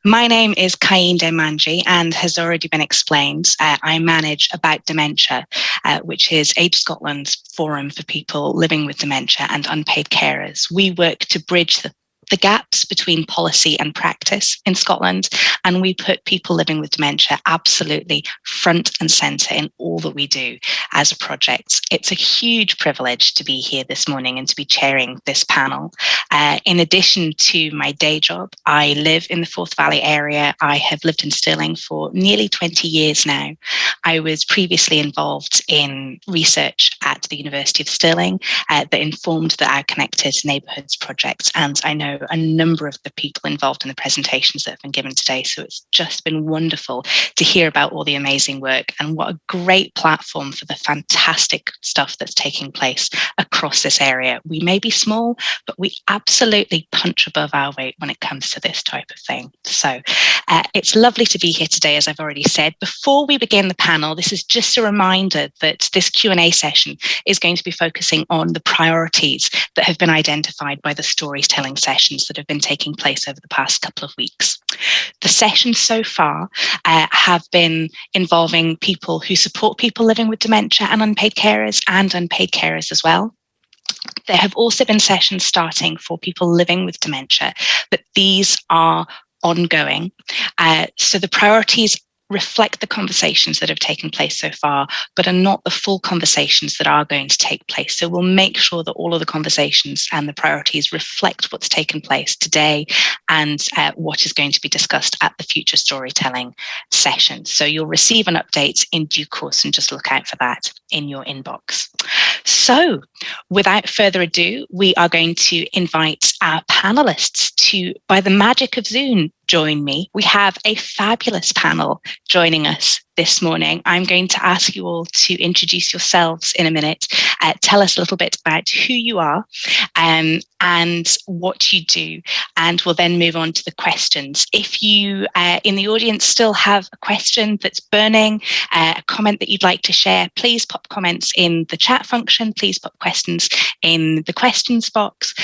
My name is Kainde Manji, and has already been explained, I manage About Dementia, which is Age Scotland's forum for people living with dementia and unpaid carers. We work to bridge the gaps between policy and practice in Scotland, and we put people living with dementia absolutely front and centre in all that we do as a project. It's a huge privilege to be here this morning and to be chairing this panel. In addition to my day job, I live in the Forth Valley area. I have lived in Stirling for nearly 20 years now. I was previously involved in research at the University of Stirling that informed the Our Connected Neighbourhoods project, and I know a number of the people involved in the presentations that have been given today. So it's just been wonderful to hear about all the amazing work, and what a great platform for the fantastic stuff that's taking place across this area. We may be small, but we absolutely punch above our weight when it comes to this type of thing. So it's lovely to be here today, as I've already said. Before we begin the panel, this is just a reminder that this Q&A session is going to be focusing on the priorities that have been identified by the storytelling sessions that have been taking place over the past couple of weeks. The sessions so far have been involving people who support people living with dementia and unpaid carers as well. There have also been sessions starting for people living with dementia, but these are ongoing. So the priorities reflect the conversations that have taken place so far, but are not the full conversations that are going to take place. So we'll make sure that all of the conversations and the priorities reflect what's taken place today and what is going to be discussed at the future storytelling session. So you'll receive an update in due course, and just look out for that in your inbox. So without further ado, we are going to invite our panelists to, by the magic of Zoom, join me. We have a fabulous panel joining us this morning. I'm going to ask you all to introduce yourselves in a minute. Tell us a little bit about who you are and what you do, and we'll then move on to the questions. If you in the audience still have a question that's burning, a comment that you'd like to share, please pop comments in the chat function. Please pop questions in the questions box.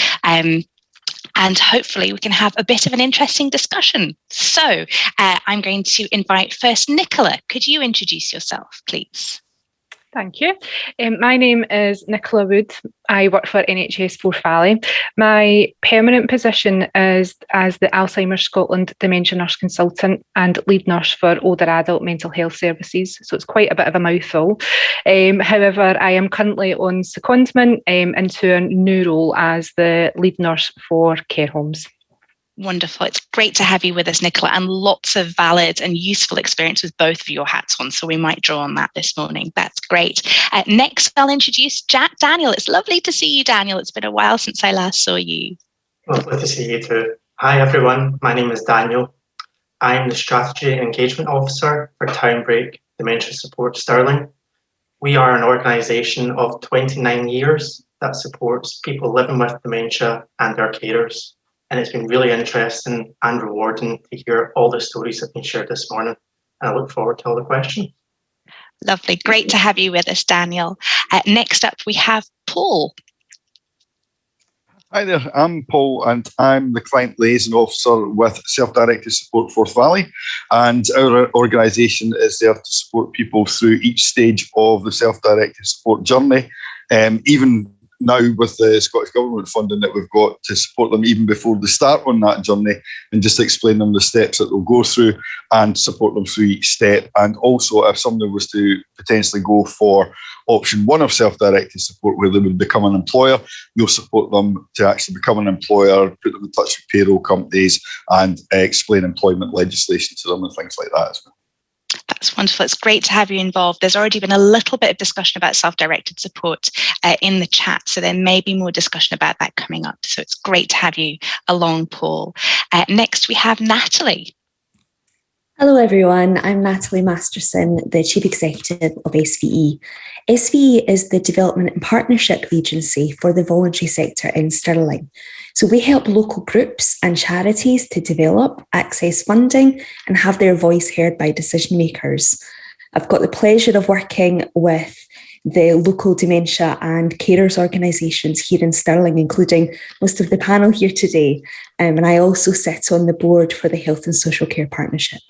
And hopefully we can have a bit of an interesting discussion. So I'm going to invite first Nicola. Could you introduce yourself, please? Thank you. My name is Nicola Wood. I work for NHS Forth Valley. My permanent position is as the Alzheimer's Scotland Dementia Nurse Consultant and lead nurse for older adult mental health services. So it's quite a bit of a mouthful. However, I am currently on secondment into a new role as the lead nurse for care homes. Wonderful. It's great to have you with us, Nicola, and lots of valid and useful experience with both of your hats on. So we might draw on that this morning. That's great. Next, I'll introduce Daniel. It's lovely to see you, Daniel. It's been a while since I last saw you. Lovely to see you too. Hi, everyone. My name is Daniel. I'm the Strategy and Engagement Officer for Townbreak Dementia Support Stirling. We are an organisation of 29 years that supports people living with dementia and their carers. And it's been really interesting and rewarding to hear all the stories that have been shared this morning. And I look forward to all the questions. Lovely. Great to have you with us, Daniel. Next up, we have Paul. Hi there, I'm Paul, and I'm the Client Liaison Officer with Selfdirected Support Forth Valley. And our organisation is there to support people through each stage of the self-directed support journey, even now with the Scottish Government funding that we've got to support them even before they start on that journey, and just explain them the steps that they'll go through and support them through each step. And also, if somebody was to potentially go for option one of self-directed support, where they would become an employer, we'll support them to actually become an employer, put them in touch with payroll companies, and explain employment legislation to them and things like that as well. That's wonderful. It's great to have you involved. There's already been a little bit of discussion about self-directed support in the chat, so there may be more discussion about that coming up. So it's great to have you along, Paul. Next, we have Natalie. Hello everyone, I'm Natalie Masterton, the Chief Executive of SVE. SVE is the Development and Partnership Agency for the voluntary sector in Stirling. So we help local groups and charities to develop, access funding and have their voice heard by decision makers. I've got the pleasure of working with the local dementia and carers organisations here in Stirling, including most of the panel here today. And I also sit on the board for the Health and Social Care Partnership.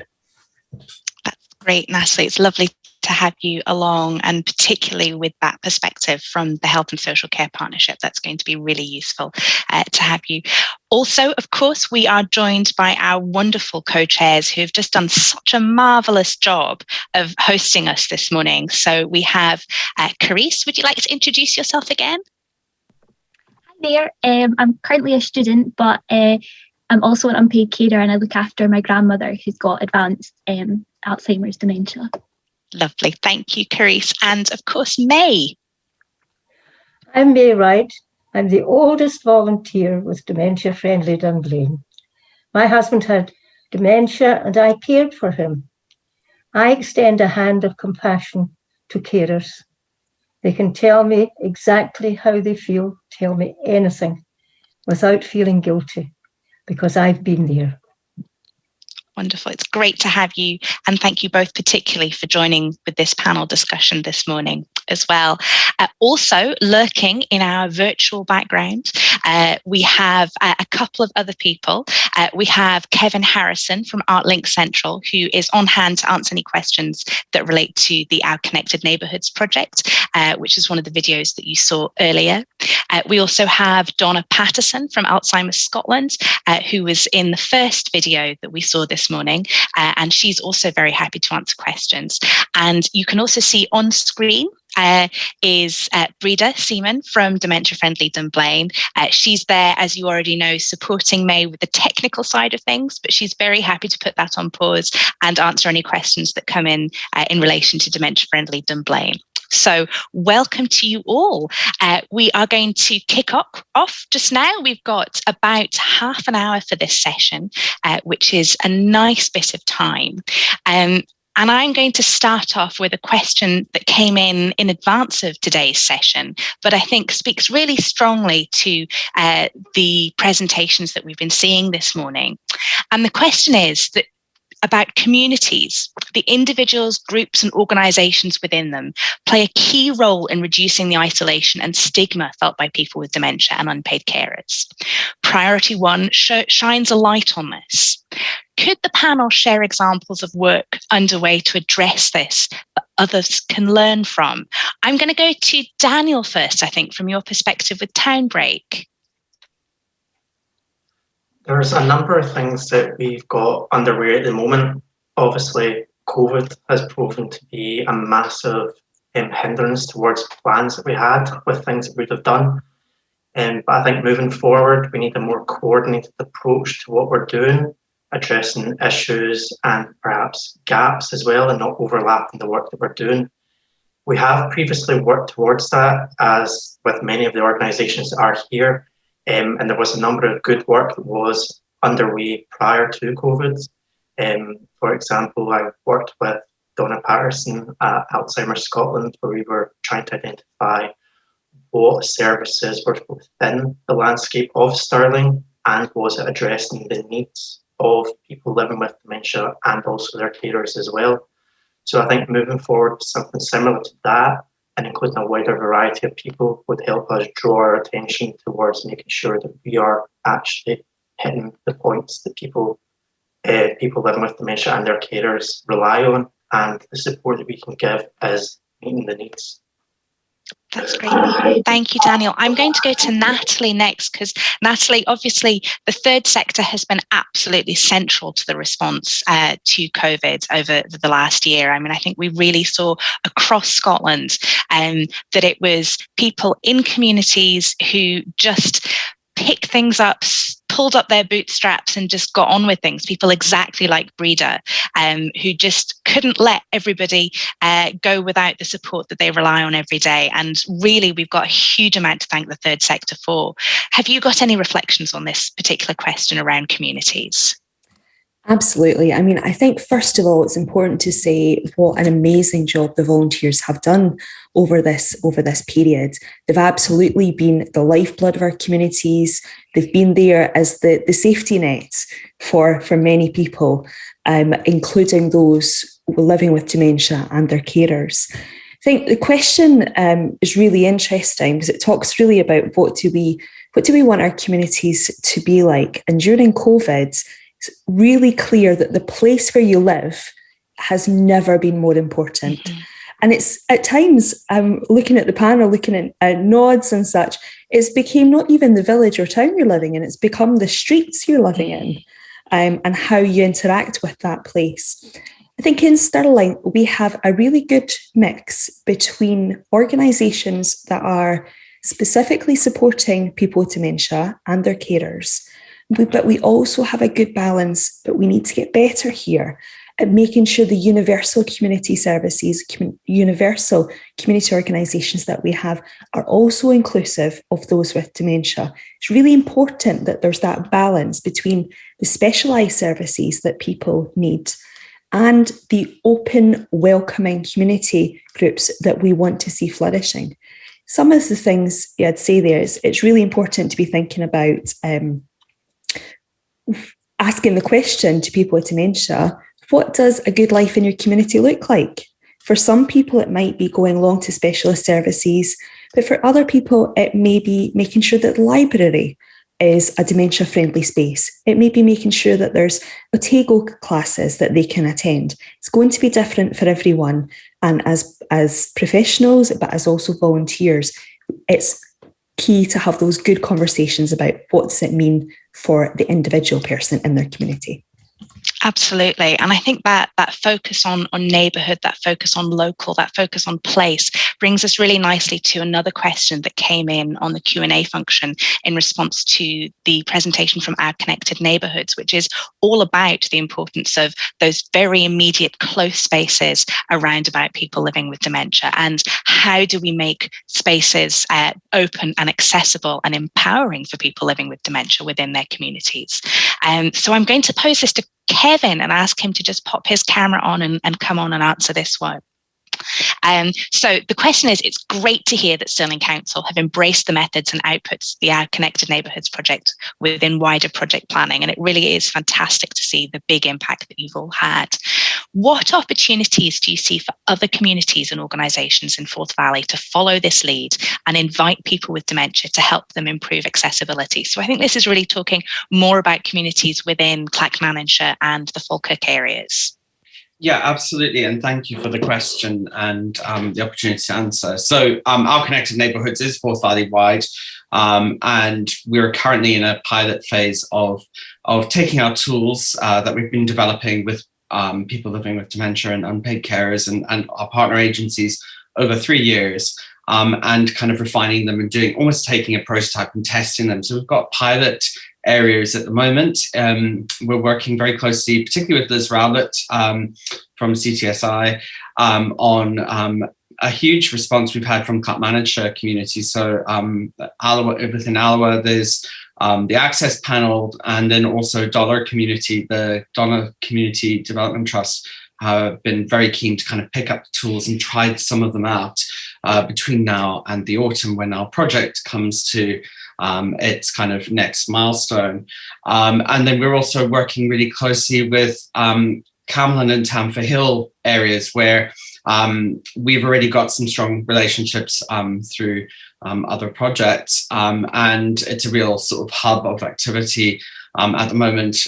That's great, Natalie. It's lovely to have you along, and particularly with that perspective from the Health and Social Care Partnership. That's going to be really useful to have you. Also, of course, we are joined by our wonderful co-chairs who have just done such a marvellous job of hosting us this morning. So we have Karys. Would you like to introduce yourself again? Hi there. I'm currently a student, but I'm also an unpaid carer, and I look after my grandmother who's got advanced Alzheimer's dementia. Lovely. Thank you, Karys. And of course, May. I'm May Wright. I'm the oldest volunteer with Dementia Friendly Dunblane. My husband had dementia and I cared for him. I extend a hand of compassion to carers. They can tell me exactly how they feel, tell me anything without feeling guilty, because I've been there. Wonderful. It's great to have you, and thank you both particularly for joining with this panel discussion this morning as well. Also lurking in our virtual background, we have a couple of other people. We have Kevin Harrison from ArtLink Central, who is on hand to answer any questions that relate to the Our Connected Neighbourhoods project, which is one of the videos that you saw earlier. We also have Donna Patterson from Alzheimer's Scotland, who was in the first video that we saw this morning, and she's also very happy to answer questions. And you can also see on screen is Breda Seaman from Dementia Friendly Dunblane. She's there, as you already know, supporting May with the technical side of things, but she's very happy to put that on pause and answer any questions that come in relation to Dementia Friendly Dunblane. So welcome to you all. We are going to kick off just now. We've got about half an hour for this session, which is a nice bit of time. And I'm going to start off with a question that came in advance of today's session, but I think speaks really strongly to the presentations that we've been seeing this morning. And the question is that about communities, the individuals, groups and organisations within them play a key role in reducing the isolation and stigma felt by people with dementia and unpaid carers. Priority 1 shines a light on this. Could the panel share examples of work underway to address this that others can learn from? I'm going to go to Daniel first, I think, from your perspective with Townbreak. There's a number of things that we've got underway at the moment. Obviously, COVID has proven to be a massive hindrance towards plans that we had with things that we'd have done. But I think moving forward, we need a more coordinated approach to what we're doing, addressing issues and perhaps gaps as well, and not overlapping the work that we're doing. We have previously worked towards that, as with many of the organisations that are here. And there was a number of good work that was underway prior to COVID. For example, I worked with Donna Patterson at Alzheimer's Scotland, where we were trying to identify what services were within the landscape of Stirling, and was it addressing the needs of people living with dementia and also their carers as well. So I think moving forward with something similar to that, and including a wider variety of people, would help us draw our attention towards making sure that we are actually hitting the points that people living with dementia and their carers rely on, and the support that we can give is meeting the needs. That's great. Thank you, Daniel. I'm going to go to Natalie next, because Natalie, obviously, the third sector has been absolutely central to the response to COVID over the last year. I mean, I think we really saw across Scotland that it was people in communities who just picked things up, pulled up their bootstraps and just got on with things. People exactly like Breda, who just couldn't let everybody go without the support that they rely on every day. And really, we've got a huge amount to thank the third sector for. Have you got any reflections on this particular question around communities? Absolutely. I mean, I think, first of all, it's important to say what an amazing job the volunteers have done over this period. They've absolutely been the lifeblood of our communities. They've been there as the safety net for many people. including those living with dementia and their carers. I think the question is really interesting because it talks really about what do we want our communities to be like. And during COVID, it's really clear that the place where you live has never been more important. Mm-hmm. And it's at times, looking at the panel, looking at nods and such, it's became not even the village or town you're living in, it's become the streets you're living in, and how you interact with that place. I think in Stirling, we have a really good mix between organisations that are specifically supporting people with dementia and their carers, but we also have a good balance, but we need to get better here at making sure the universal community services, universal community organisations that we have are also inclusive of those with dementia. It's really important that there's that balance between the specialised services that people need and the open, welcoming community groups that we want to see flourishing. Some of the things I'd say there is it's really important to be thinking about asking the question to people with dementia, what does a good life in your community look like? For some people, it might be going along to specialist services, but for other people, it may be making sure that the library is a dementia-friendly space. It may be making sure that there's Otago classes that they can attend. It's going to be different for everyone. And as professionals, but as also volunteers, it's key to have those good conversations about what does it mean for the individual person in their community. Absolutely. And I think that focus on neighbourhood, that focus on local, that focus on place brings us really nicely to another question that came in on the Q&A function in response to the presentation from Our Connected Neighbourhoods, which is all about the importance of those very immediate close spaces around about people living with dementia, and how do we make spaces open and accessible and empowering for people living with dementia within their communities. So I'm going to pose this to Kevin and ask him to just pop his camera on and come on and answer this one. So the question is, it's great to hear that Stirling Council have embraced the methods and outputs the Our Connected Neighbourhoods project within wider project planning, and it really is fantastic to see the big impact that you've all had. What opportunities do you see for other communities and organisations in Forth Valley to follow this lead and invite people with dementia to help them improve accessibility? So I think this is really talking more about communities within Clackmannanshire and the Falkirk areas. Yeah, absolutely. And thank you for the question and the opportunity to answer. So Our Connected Neighbourhoods is Forth Valley wide. And we're currently in a pilot phase of taking our tools that we've been developing with people living with dementia and unpaid carers and our partner agencies over 3 years, and kind of refining them and almost taking a prototype and testing them. So we've got pilot areas at the moment. We're working very closely, particularly with Liz Rowlett from CTSI, on a huge response we've had from Clackmannanshire community. So within Alloa, there's the Access Panel, and then also Dollar Community, the Donna Community Development Trust, have been very keen to kind of pick up the tools and try some of them out between now and the autumn, when our project comes to its kind of next milestone. And then we're also working really closely with Camlin and Tamfor Hill areas, where we've already got some strong relationships through other projects, and it's a real sort of hub of activity at the moment,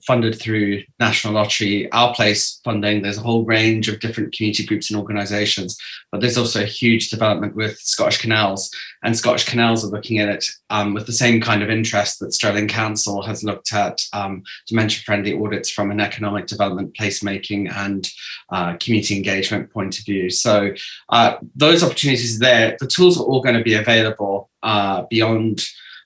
funded through National Lottery, Our Place funding. There's a whole range of different community groups and organisations, but there's also a huge development with Scottish Canals, and Scottish Canals are looking at it with the same kind of interest that Stirling Council has looked at dementia-friendly audits from an economic development, placemaking and community engagement point of view. So those opportunities there, the tools are all going to be available beyond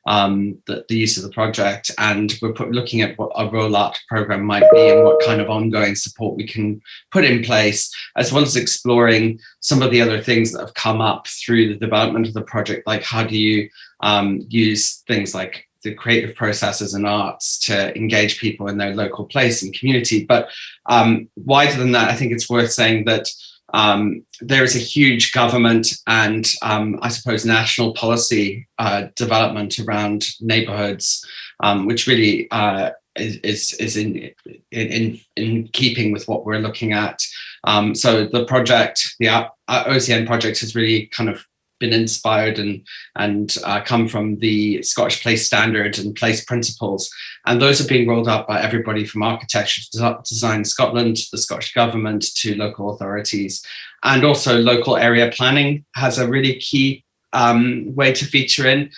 the use of the project, and we're looking at what a rollout program might be and what kind of ongoing support we can put in place, as well as exploring some of the other things that have come up through the development of the project, like how do you use things like the creative processes and arts to engage people in their local place and community. But wider than that, I think it's worth saying that there is a huge government and I suppose national policy development around neighbourhoods, which really is in keeping with what we're looking at. So the project, the OCN project, has really kind of been inspired and come from the Scottish Place Standard and Place Principles, and those are being rolled out by everybody from Architecture Design Scotland, the Scottish Government, to local authorities, and also local area planning has a really key way to feature in.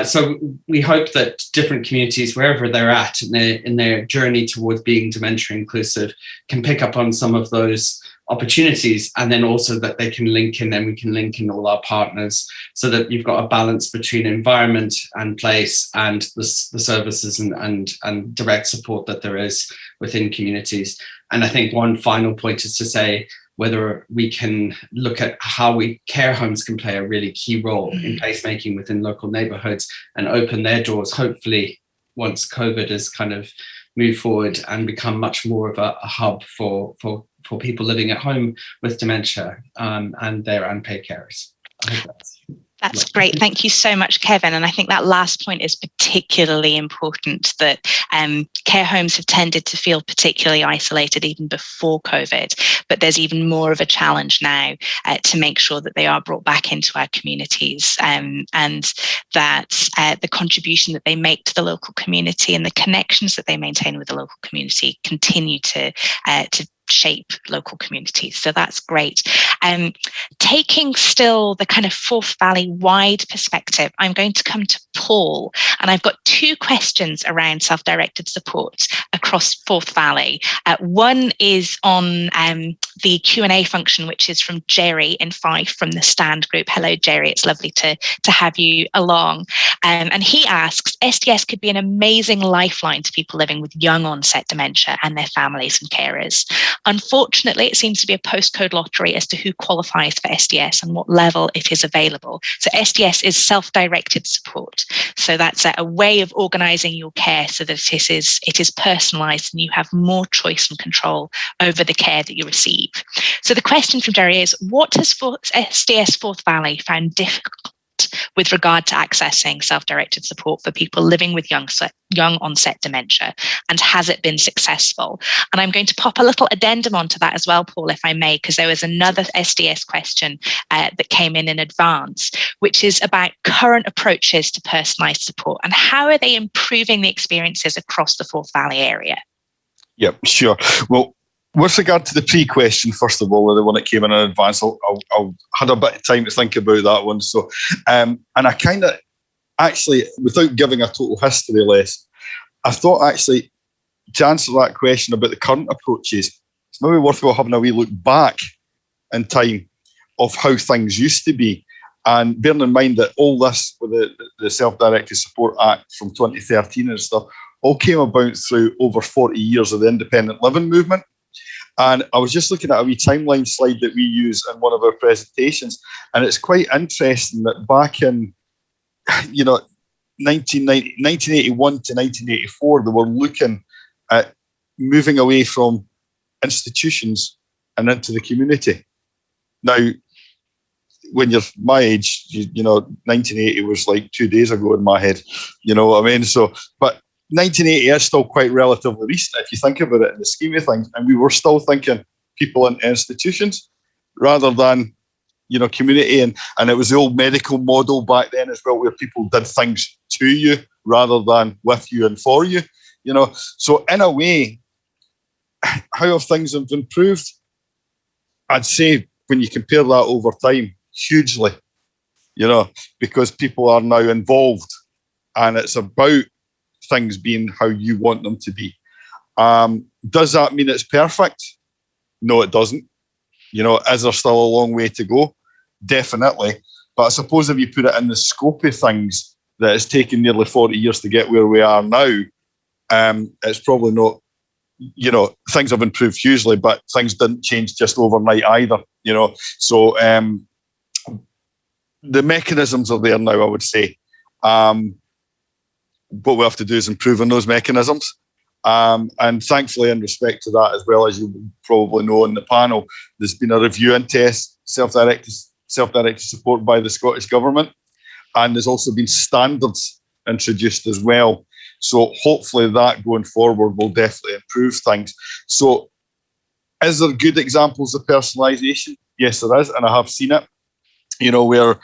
So we hope that different communities, wherever they're at in their journey towards being dementia inclusive, can pick up on some of those opportunities, and then also that they can link in, and we can link in all our partners, so that you've got a balance between environment and place and the services and direct support that there is within communities. And I think one final point is to say whether we can look at how care homes can play a really key role in placemaking within local neighbourhoods and open their doors, hopefully once COVID has kind of moved forward and become much more of a hub for people living at home with dementia and their unpaid carers. I hope that's great. Thank you so much, Kevin. And I think that last point is particularly important, that care homes have tended to feel particularly isolated even before COVID, but there's even more of a challenge now to make sure that they are brought back into our communities, and that the contribution that they make to the local community and the connections that they maintain with the local community continue to shape local communities. So that's great. Taking still the kind of Forth Valley wide perspective, I'm going to come to Paul, and I've got two questions around self-directed support across Forth Valley. One is on the Q&A function, which is from Jerry in Fife from the Stand group. Hello, Jerry. It's lovely to have you along. And he asks, SDS could be an amazing lifeline to people living with young onset dementia and their families and carers. Unfortunately, it seems to be a postcode lottery as to who qualifies for SDS and what level it is available. So SDS is self-directed support. So that's a way of organising your care so that it is personalised and you have more choice and control over the care that you receive. So the question from Jerry is, what has SDS Forth Valley found difficult with regard to accessing self-directed support for people living with young onset dementia, and has it been successful? And I'm going to pop a little addendum onto that as well, Paul, if I may, because there was another SDS question that came in advance, which is about current approaches to personalised support and how are they improving the experiences across the Forth Valley area? Yeah, sure. Well, with regard to the pre-question, first of all, the one that came in advance, I had a bit of time to think about that one. So, and I kind of, actually, without giving a total history lesson, I thought actually to answer that question about the current approaches, it's maybe worthwhile having a wee look back in time of how things used to be. And bearing in mind that all this with the Self-Directed Support Act from 2013 and stuff all came about through over 40 years of the independent living movement. And I was just looking at a wee timeline slide that we use in one of our presentations, and it's quite interesting that back in, 1981 to 1984, they were looking at moving away from institutions and into the community. Now, when you're my age, 1980 was like 2 days ago in my head, you know what I mean? So, but 1980 is still quite relatively recent if you think about it in the scheme of things, and we were still thinking people in institutions rather than community, and it was the old medical model back then as well, where people did things to you rather than with you and for you, so in a way, how have things improved? I'd say when you compare that over time, hugely, because people are now involved and it's about things being how you want them to be. Does that mean it's perfect? No, it doesn't. Is there still a long way to go? Definitely. But I suppose if you put it in the scope of things, that it's taken nearly 40 years to get where we are now, it's probably not, things have improved hugely, but things didn't change just overnight either, So the mechanisms are there now, I would say. What we have to do is improve on those mechanisms. And thankfully, in respect to that, as well, as you probably know in the panel, there's been a review and test self-directed support by the Scottish Government. And there's also been standards introduced as well So hopefully that going forward will definitely improve things. So is there good examples of personalisation? Yes, there is, and I have seen it, where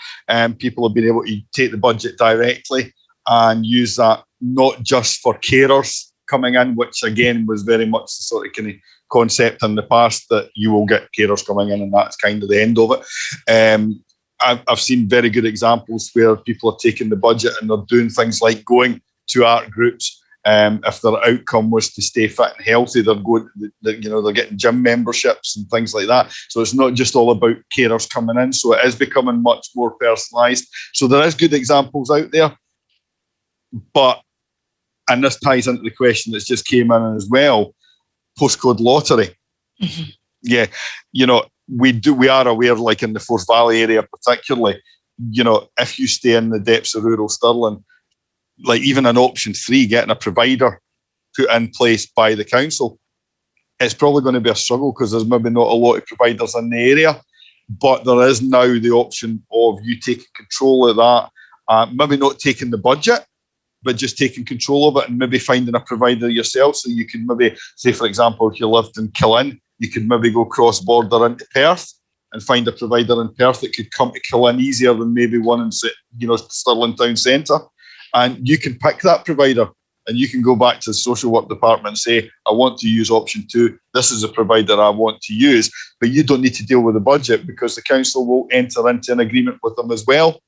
people have been able to take the budget directly and use that not just for carers coming in, which again was very much the sort of kind of concept in the past, that you will get carers coming in and that's kind of the end of it. I've seen very good examples where people are taking the budget and they're doing things like going to art groups. If their outcome was to stay fit and healthy, they're going, they're getting gym memberships and things like that. So it's not just all about carers coming in. So it is becoming much more personalised. So there is good examples out there, and this ties into the question that's just came in as well, postcode lottery. Mm-hmm. Yeah, we are aware, like in the Forth Valley area particularly, if you stay in the depths of rural Stirling, like even in option 3, getting a provider put in place by the council, it's probably going to be a struggle because there's maybe not a lot of providers in the area. But there is now the option of you taking control of that, maybe not taking the budget, but just taking control of it and maybe finding a provider yourself. So you can maybe, say for example, if you lived in Killin, you could maybe go cross-border into Perth and find a provider in Perth that could come to Killin easier than maybe one in Stirling Town Centre. And you can pick that provider and you can go back to the social work department and say, I want to use option 2. This is a provider I want to use. But you don't need to deal with the budget because the council will enter into an agreement with them as well.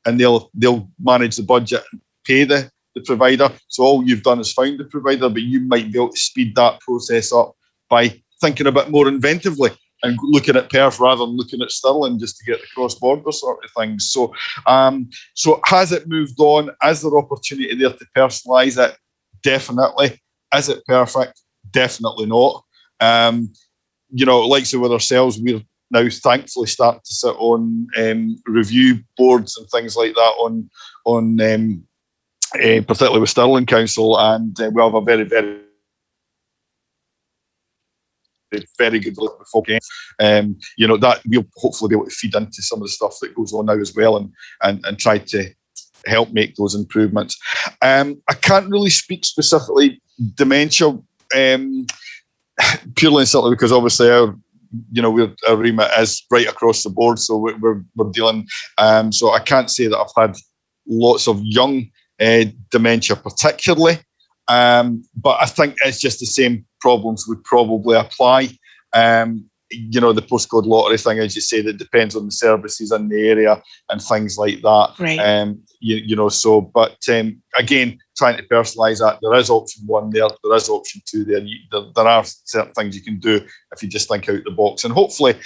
And they'll manage the budget and pay the provider. So all you've done is found the provider, but you might be able to speed that process up by thinking a bit more inventively and looking at Perth rather than looking at Stirling just to get the cross-border sort of things. So has it moved on? Is there opportunity there to personalise it? Definitely. Is it perfect? Definitely not. Like so with ourselves, we're now thankfully starting to sit on review boards and things like that on particularly with Stirling Council, and we have a very, very very good look at folk. That we'll hopefully be able to feed into some of the stuff that goes on now as well and try to help make those improvements. I can't really speak specifically dementia purely and simply because obviously our remit is right across the board, so we're dealing. So I can't say that I've had lots of young dementia particularly, but I think it's just the same problems would probably apply. The postcode lottery thing, as you say, that depends on the services in the area and things like that. Right. Again, trying to personalise that, there is option 1 there is option 2 there. There are certain things you can do if you just think out the box, and hopefully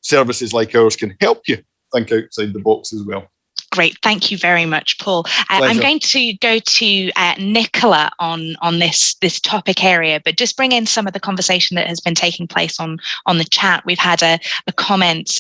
services like ours can help you think outside the box as well. Great, thank you very much, Paul. I'm going to go to Nicola on this topic area, but just bring in some of the conversation that has been taking place on the chat. We've had a comment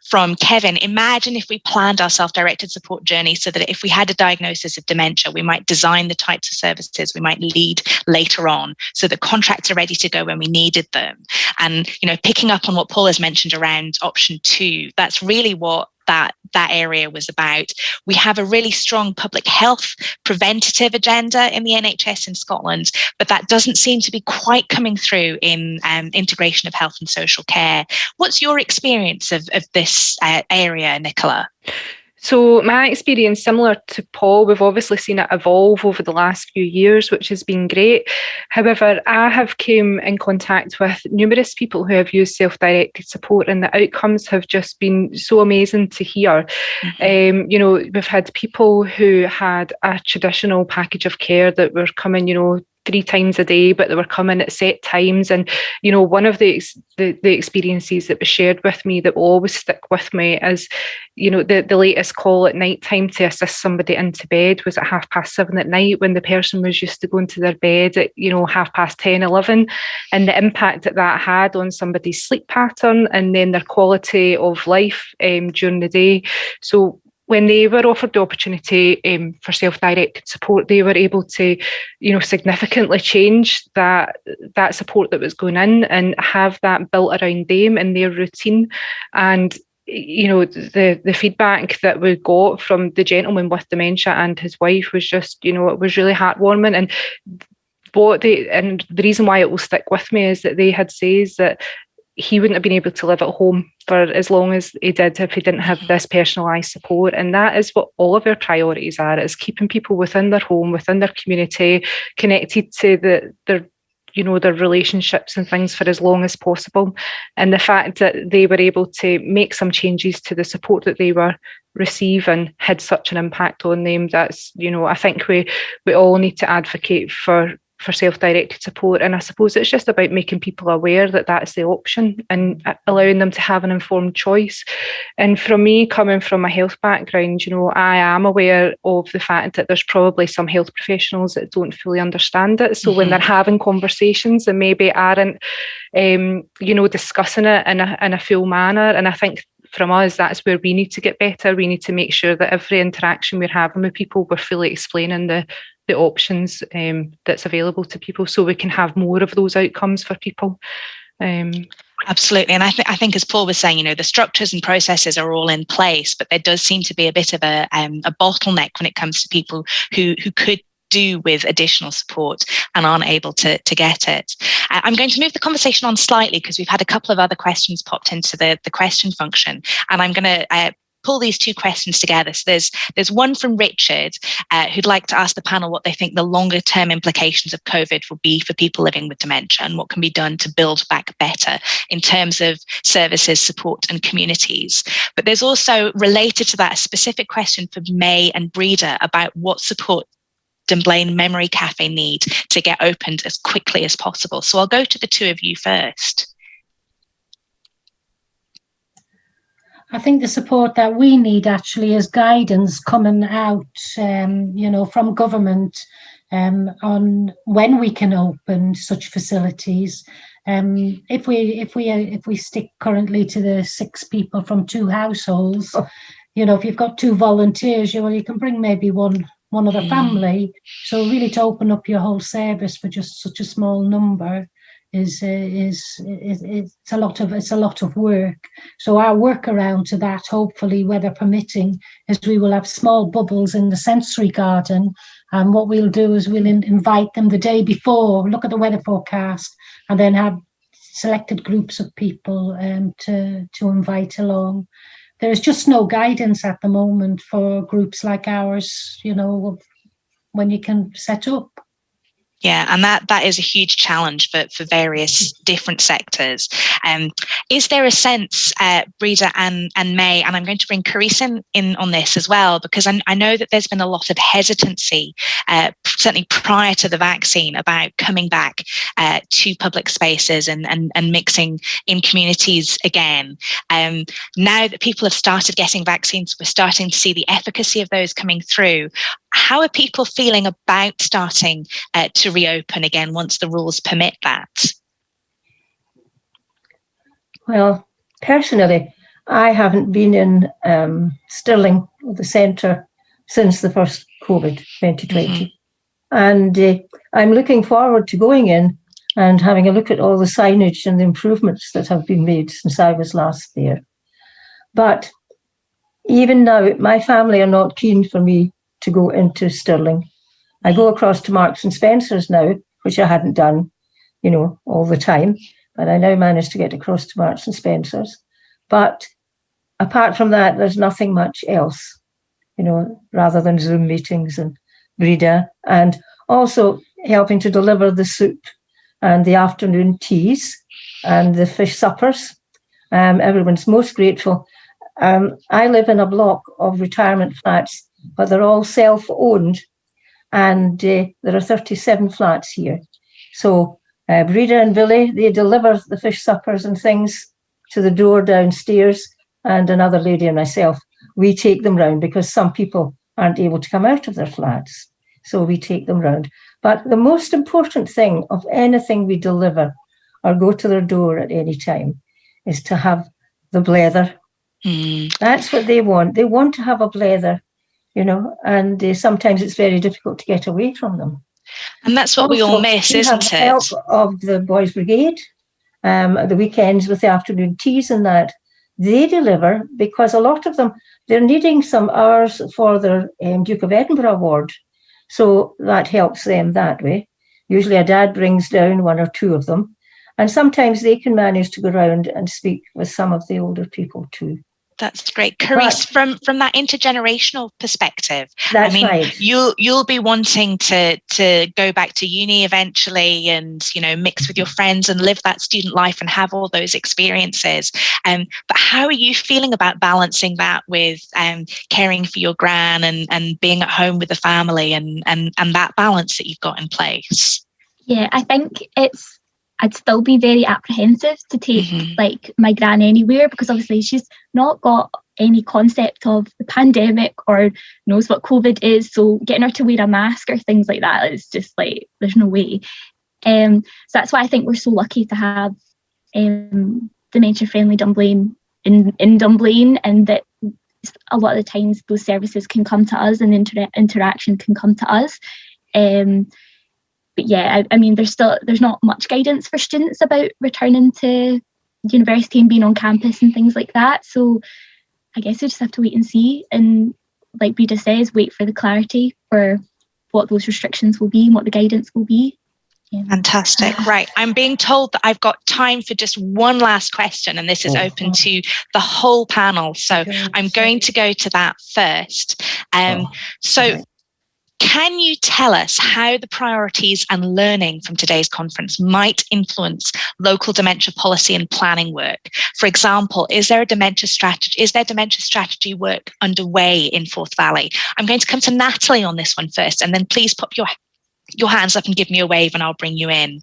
from Kevin. Imagine if we planned our self-directed support journey so that if we had a diagnosis of dementia, we might design the types of services we might lead later on so that contracts are ready to go when we needed them. And, picking up on what Paul has mentioned around option 2, that's really what that area was about. We have a really strong public health preventative agenda in the NHS in Scotland, but that doesn't seem to be quite coming through in integration of health and social care. What's your experience of this area, Nicola? So my experience, similar to Paul, we've obviously seen it evolve over the last few years, which has been great. However, I have come in contact with numerous people who have used self-directed support, and the outcomes have just been so amazing to hear. Mm-hmm. We've had people who had a traditional package of care that were coming, 3 times a day, but they were coming at set times. And, one of the experiences that was shared with me that will always stick with me is, the latest call at night time to assist somebody into bed was at 7:30 at night, when the person was used to going to their bed at, 10:30, 11. And the impact that had on somebody's sleep pattern and then their quality of life during the day. So when they were offered the opportunity for self-directed support, they were able to, significantly change that support that was going in and have that built around them and their routine. And the feedback that we got from the gentleman with dementia and his wife was just, it was really heartwarming. And the reason why it will stick with me is that they had said that he wouldn't have been able to live at home for as long as he did if he didn't have this personalised support. And that is what all of our priorities are, is keeping people within their home, within their community, connected to their relationships and things for as long as possible. And the fact that they were able to make some changes to the support that they were receiving had such an impact on them. That's, I think we all need to advocate for self-directed support. And I suppose it's just about making people aware that that's the option and allowing them to have an informed choice. And for me, coming from a health background, I am aware of the fact that there's probably some health professionals that don't fully understand it. So when they're having conversations, they maybe aren't, discussing it in a full manner. And I think from us, that's where we need to get better. We need to make sure that every interaction we're having with people, we're fully explaining the options that's available to people, so we can have more of those outcomes for people. Absolutely. And I think as Paul was saying, the structures and processes are all in place, but there does seem to be a bit of a bottleneck when it comes to people who could do with additional support and aren't able to get it. I'm going to move the conversation on slightly because we've had a couple of other questions popped into the question function, and I'm going to pull these two questions together. So there's one from Richard who'd like to ask the panel what they think the longer term implications of COVID will be for people living with dementia and what can be done to build back better in terms of services, support and communities. But there's also, related to that, a specific question for May and Breda about what support Dunblane Memory Cafe need to get opened as quickly as possible. So I'll go to the two of you first. I think the support that we need actually is guidance coming out, from government on when we can open such facilities. If we stick currently to the 6 people from 2 households, if you've got 2 volunteers, you can bring maybe one other family. So really, to open up your whole service for just such a small number it's a lot of work. So our workaround to that, hopefully weather permitting, is we will have small bubbles in the sensory garden, and what we'll do is we'll invite them the day before, look at the weather forecast, and then have selected groups of people to invite along. There is just no guidance at the moment for groups like ours, when you can set up. Yeah, and that is a huge challenge for various different sectors. Is there a sense, Breda and May, and I'm going to bring Karys in on this as well, because I know that there's been a lot of hesitancy, certainly prior to the vaccine, about coming back to public spaces and mixing in communities again. Now that people have started getting vaccines, we're starting to see the efficacy of those coming through. How are people feeling about starting to reopen again once the rules permit that? Well, personally, I haven't been in Stirling, the centre, since the first COVID 2020. And I'm looking forward to going in and having a look at all the signage and the improvements that have been made since I was last there. But even now, my family are not keen for me to go into Stirling. I go across to Marks and Spencer's now, which I hadn't done, all the time. But I now managed to get across to Marks and Spencer's. But apart from that, there's nothing much else, rather than Zoom meetings and Breda, and also helping to deliver the soup and the afternoon teas and the fish suppers. Everyone's most grateful. I live in a block of retirement flats, but they're all self-owned, and there are 37 flats here. So Breda and Billy, they deliver the fish suppers and things to the door downstairs, and another lady and myself, we take them round because some people aren't able to come out of their flats. So we take them round. But the most important thing of anything we deliver or go to their door at any time is to have the blether. That's what they want. They want to have a blether, and sometimes it's very difficult to get away from them. And that's what also, we all miss, isn't it? Help of the Boys Brigade, the weekends with the afternoon teas and that. they deliver, because a lot of them, they're needing some hours for their Duke of Edinburgh award. So that helps them that way. Usually a dad brings down one or two of them. And sometimes they can manage to go around and speak with some of the older people too. That's great. Karys, from that intergenerational perspective, that's right. You'll be wanting to go back to uni eventually and, mix with your friends and live that student life and have all those experiences. But how are you feeling about balancing that with caring for your gran and being at home with the family and that balance that you've got in place? Yeah, I think I'd still be very apprehensive to take like my gran anywhere, because obviously she's not got any concept of the pandemic or knows what COVID is. So getting her to wear a mask or things like that is just like, there's no way. So that's why I think we're so lucky to have dementia friendly Dunblane in Dunblane, and that a lot of the times those services can come to us and interaction can come to us. But yeah, I mean, there's not much guidance for students about returning to university and being on campus and things like that. So I guess we just have to wait and see. And like Breda says, wait for the clarity for what those restrictions will be and what the guidance will be. Yeah. Fantastic. Right. I'm being told that I've got time for just one last question, and this is open to the whole panel. So I'm going to go to that first. Can you tell us how the priorities and learning from today's conference might influence local dementia policy and planning work? For example, is there dementia strategy work underway in Forth Valley? I'm going to come to Natalie on this one first, and then please pop your hands up and give me a wave and I'll bring you in.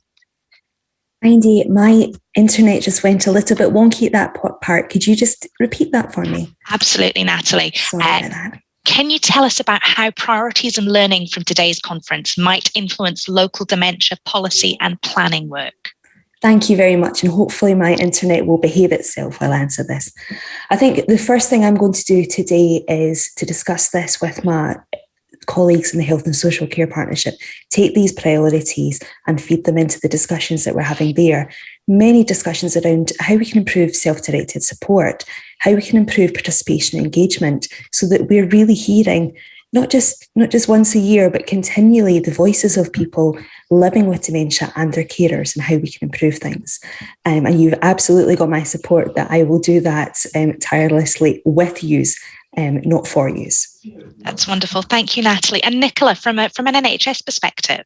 Kainde, my internet just went a little bit wonky at that part. Could you just repeat that for me? Absolutely, Natalie. Sorry about that. Can you tell us about how priorities and learning from today's conference might influence local dementia policy and planning work? Thank you very much, and hopefully my internet will behave itself while I answer this. I think the first thing I'm going to do today is to discuss this with my colleagues in the Health and Social Care Partnership, take these priorities and feed them into the discussions that we're having there. Many discussions around how we can improve self-directed support, how we can improve participation and engagement, so that we're really hearing not just once a year, but continually the voices of people living with dementia and their carers and how we can improve things. And you've absolutely got my support that I will do that tirelessly with yous, not for yous. That's wonderful. Thank you, Natalie. And Nicola, from an NHS perspective.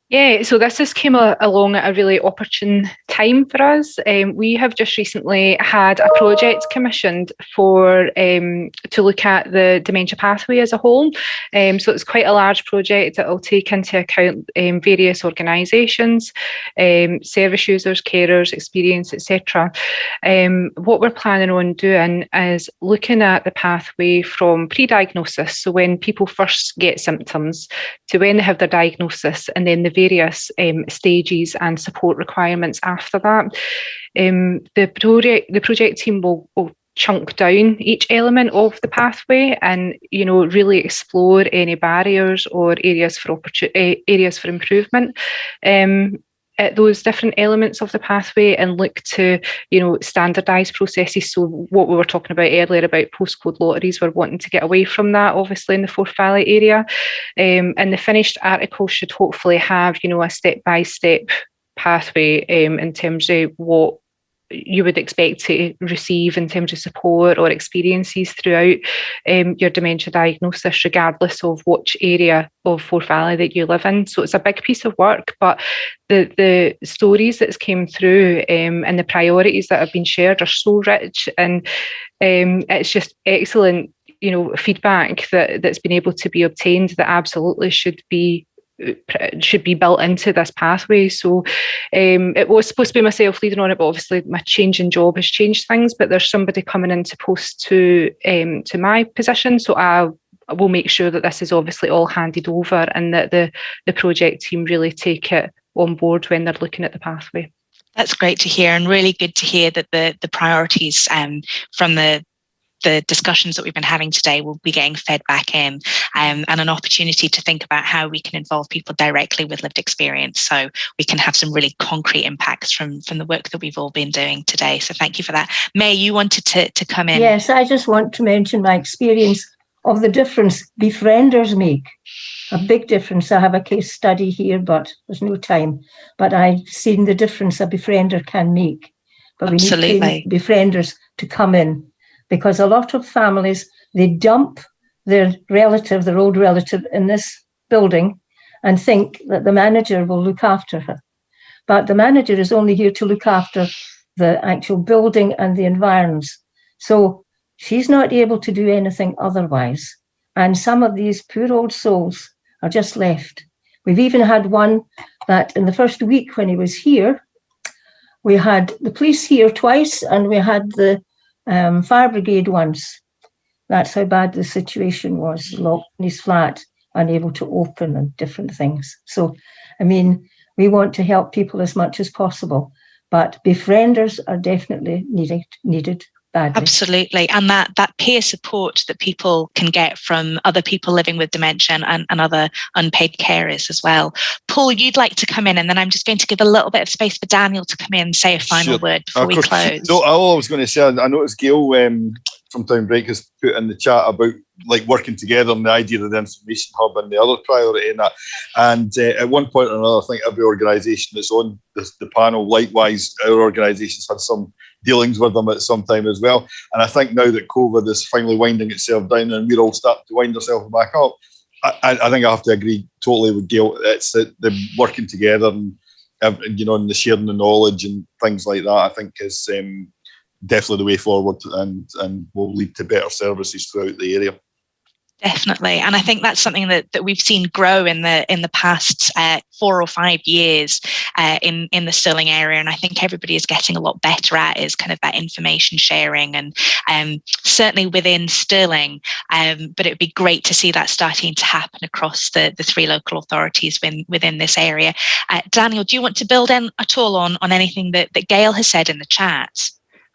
Yeah, so this has came along at a really opportune time for us. We have just recently had a project commissioned to look at the dementia pathway as a whole. So it's quite a large project that will take into account various organisations, service users, carers, experience, etc. What we're planning on doing is looking at the pathway from pre-diagnosis, so when people first get symptoms, to when they have their diagnosis, and then the various stages and support requirements after that. The project team will chunk down each element of the pathway and really explore any barriers or areas for improvement at those different elements of the pathway, and look to standardise processes. So what we were talking about earlier about postcode lotteries, we're wanting to get away from that, obviously, in the Forth Valley area. And the finished article should hopefully have a step-by-step pathway in terms of what you would expect to receive in terms of support or experiences throughout your dementia diagnosis, regardless of which area of Forth Valley that you live in. So it's a big piece of work, but the stories that's came through and the priorities that have been shared are so rich, and it's just excellent feedback that's been able to be obtained that absolutely should be built into this pathway. So it was supposed to be myself leading on it, but obviously my change in job has changed things, but there's somebody coming into post to my position, so I will make sure that this is obviously all handed over and that the project team really take it on board when they're looking at the pathway. That's great to hear, and really good to hear that the priorities from the the discussions that we've been having today will be getting fed back in, and an opportunity to think about how we can involve people directly with lived experience, so we can have some really concrete impacts from the work that we've all been doing today. So thank you for that. May, you wanted to come in. Yes, I just want to mention my experience of the difference befrienders make. A big difference. I have a case study here, but there's no time. But I've seen the difference a befriender can make. But Absolutely. We need befrienders to come in, because a lot of families, they dump their old relative in this building and think that the manager will look after her. But the manager is only here to look after the actual building and the environs. So she's not able to do anything otherwise. And some of these poor old souls are just left. We've even had one that in the first week when he was here, we had the police here twice and we had the fire brigade once. That's how bad the situation was, locked in his flat, unable to open and different things. So, I mean, we want to help people as much as possible, but befrienders are definitely needed. Badly. Absolutely. And that peer support that people can get from other people living with dementia and other unpaid carers as well. Paul, you'd like to come in, and then I'm just going to give a little bit of space for Daniel to come in and say a final word before we close. No, all I was going to say, I noticed Gail from Town Break has put in the chat about like working together and the idea of the information hub and the other priority in that. And at one point or another, I think every organisation that's on the panel, likewise, our organisations had some dealings with them at some time as well. And I think now that COVID is finally winding itself down and we're all starting to wind ourselves back up, I think I have to agree totally with Gail. It's the working together and and the sharing the knowledge and things like that, I think is definitely the way forward, and will lead to better services throughout the area. Definitely. And I think that's something that we've seen grow in the past 4 or 5 years in the Stirling area. And I think everybody is getting a lot better at is kind of that information sharing, and certainly within Stirling. But it would be great to see that starting to happen across the 3 local authorities within this area. Daniel, do you want to build in at all on anything that Gail has said in the chat?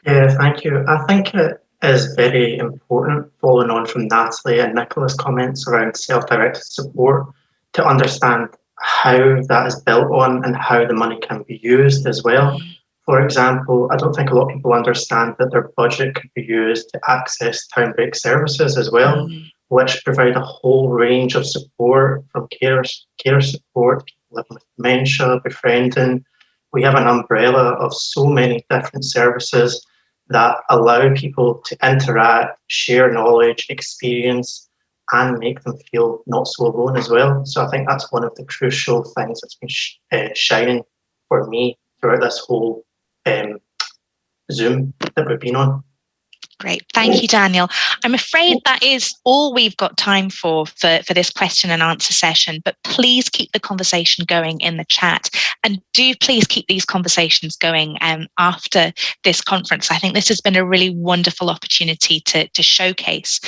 Yeah, thank you. I think it is very important, following on from Natalie and Nicola's comments around self-directed support, to understand how that is built on and how the money can be used as well. For example, I don't think a lot of people understand that their budget could be used to access town break services as well, which provide a whole range of support, from care support, people living with dementia, befriending. We have an umbrella of so many different services that allow people to interact, share knowledge, experience, and make them feel not so alone as well. So I think that's one of the crucial things that's been shining for me throughout this whole Zoom that we've been on. Great. Thank you, Daniel. I'm afraid that is all we've got time for this question and answer session, but please keep the conversation going in the chat, and do please keep these conversations going after this conference. I think this has been a really wonderful opportunity to showcase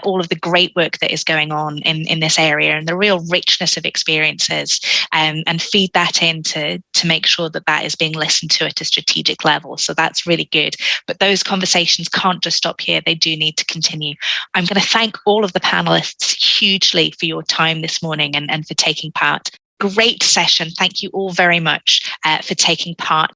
all of the great work that is going on in this area, and the real richness of experiences, and feed that in to make sure that is being listened to at a strategic level. So that's really good. But those conversations can't just stop here. They do need to continue. I'm going to thank all of the panelists hugely for your time this morning and for taking part. Great session. Thank you all very much for taking part.